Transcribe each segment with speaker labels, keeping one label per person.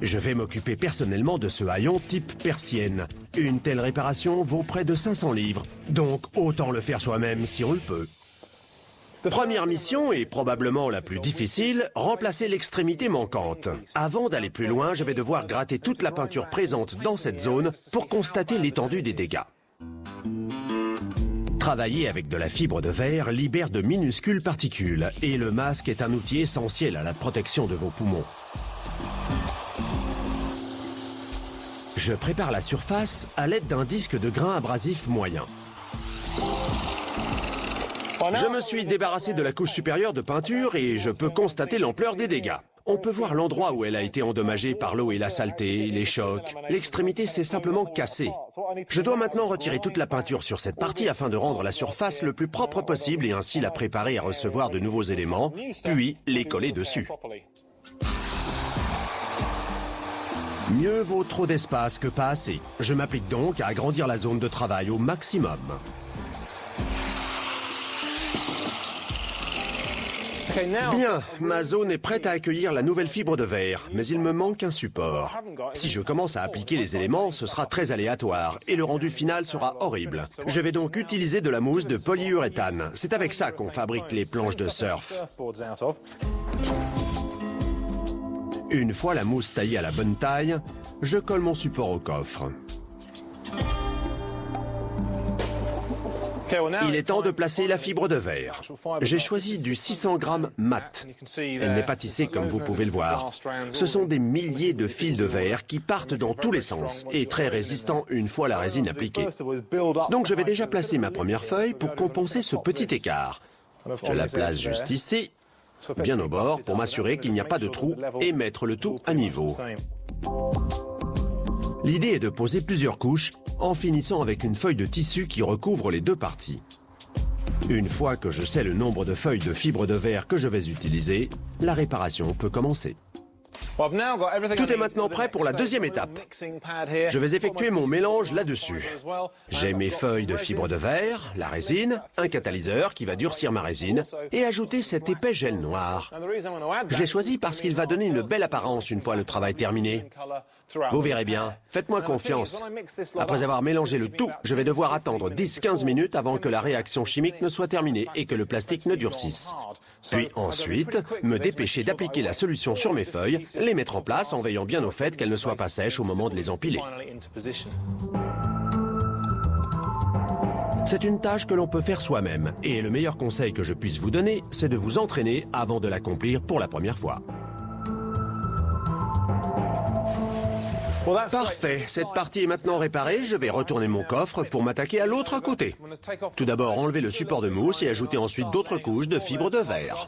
Speaker 1: Je vais m'occuper personnellement de ce haillon type persienne. Une telle réparation vaut près de 500 livres, donc autant le faire soi-même si on le peut. Première mission, et probablement la plus difficile, remplacer l'extrémité manquante. Avant d'aller plus loin, je vais devoir gratter toute la peinture présente dans cette zone pour constater l'étendue des dégâts. Travailler avec de la fibre de verre libère de minuscules particules, et le masque est un outil essentiel à la protection de vos poumons. Je prépare la surface à l'aide d'un disque de grain abrasif moyen. Je me suis débarrassé de la couche supérieure de peinture et je peux constater l'ampleur des dégâts. On peut voir l'endroit où elle a été endommagée par l'eau et la saleté, les chocs. L'extrémité s'est simplement cassée. Je dois maintenant retirer toute la peinture sur cette partie afin de rendre la surface le plus propre possible et ainsi la préparer à recevoir de nouveaux éléments, puis les coller dessus. Mieux vaut trop d'espace que pas assez. Je m'applique donc à agrandir la zone de travail au maximum. Bien, ma zone est prête à accueillir la nouvelle fibre de verre, mais il me manque un support. Si je commence à appliquer les éléments, ce sera très aléatoire et le rendu final sera horrible. Je vais donc utiliser de la mousse de polyuréthane. C'est avec ça qu'on fabrique les planches de surf. Une fois la mousse taillée à la bonne taille, je colle mon support au coffre. Il est temps de placer la fibre de verre. J'ai choisi du 600 grammes mat. Elle n'est pas tissée comme vous pouvez le voir. Ce sont des milliers de fils de verre qui partent dans tous les sens et très résistants une fois la résine appliquée. Donc je vais déjà placer ma première feuille pour compenser ce petit écart. Je la place juste ici, bien au bord, pour m'assurer qu'il n'y a pas de trou et mettre le tout à niveau. L'idée est de poser plusieurs couches en finissant avec une feuille de tissu qui recouvre les deux parties. Une fois que je sais le nombre de feuilles de fibre de verre que je vais utiliser, la réparation peut commencer. Tout est maintenant prêt pour la deuxième étape. Je vais effectuer mon mélange là-dessus. J'ai mes feuilles de fibre de verre, la résine, un catalyseur qui va durcir ma résine et ajouter cet épais gel noir. Je l'ai choisi parce qu'il va donner une belle apparence une fois le travail terminé. Vous verrez bien, faites-moi confiance. Après avoir mélangé le tout, je vais devoir attendre 10-15 minutes avant que la réaction chimique ne soit terminée et que le plastique ne durcisse. Puis ensuite, me dépêcher d'appliquer la solution sur mes feuilles, les mettre en place en veillant bien au fait qu'elles ne soient pas sèches au moment de les empiler. C'est une tâche que l'on peut faire soi-même, et le meilleur conseil que je puisse vous donner, c'est de vous entraîner avant de l'accomplir pour la première fois. Parfait, cette partie est maintenant réparée, je vais retourner mon coffre pour m'attaquer à l'autre côté. Tout d'abord, enlever le support de mousse et ajouter ensuite d'autres couches de fibre de verre.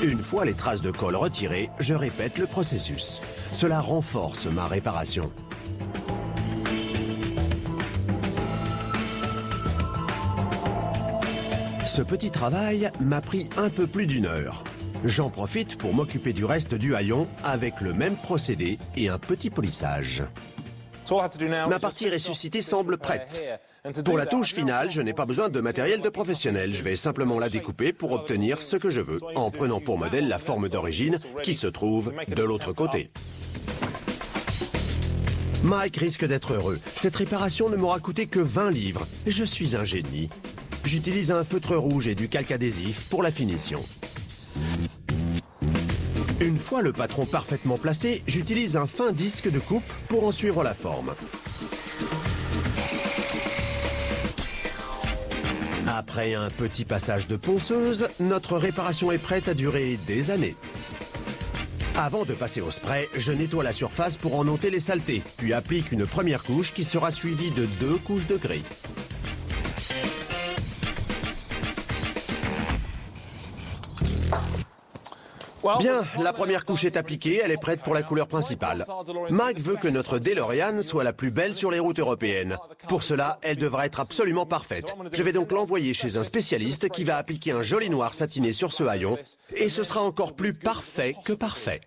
Speaker 1: Une fois les traces de colle retirées, je répète le processus. Cela renforce ma réparation. Ce petit travail m'a pris un peu plus d'1 heure. J'en profite pour m'occuper du reste du haillon avec le même procédé et un petit polissage. Ma partie ressuscitée semble prête. Pour la touche finale, je n'ai pas besoin de matériel de professionnel. Je vais simplement la découper pour obtenir ce que je veux, en prenant pour modèle la forme d'origine qui se trouve de l'autre côté. Mike risque d'être heureux. Cette réparation ne m'aura coûté que 20 livres. Je suis un génie. J'utilise un feutre rouge et du calque adhésif pour la finition. Une fois le patron parfaitement placé, j'utilise un fin disque de coupe pour en suivre la forme. Après un petit passage de ponceuse, notre réparation est prête à durer des années. Avant de passer au spray, je nettoie la surface pour en ôter les saletés, puis applique une première couche qui sera suivie de 2 couches de gris. Bien, la première couche est appliquée, elle est prête pour la couleur principale. Mike veut que notre DeLorean soit la plus belle sur les routes européennes. Pour cela, elle devra être absolument parfaite. Je vais donc l'envoyer chez un spécialiste qui va appliquer un joli noir satiné sur ce haillon, et ce sera encore plus parfait que parfait.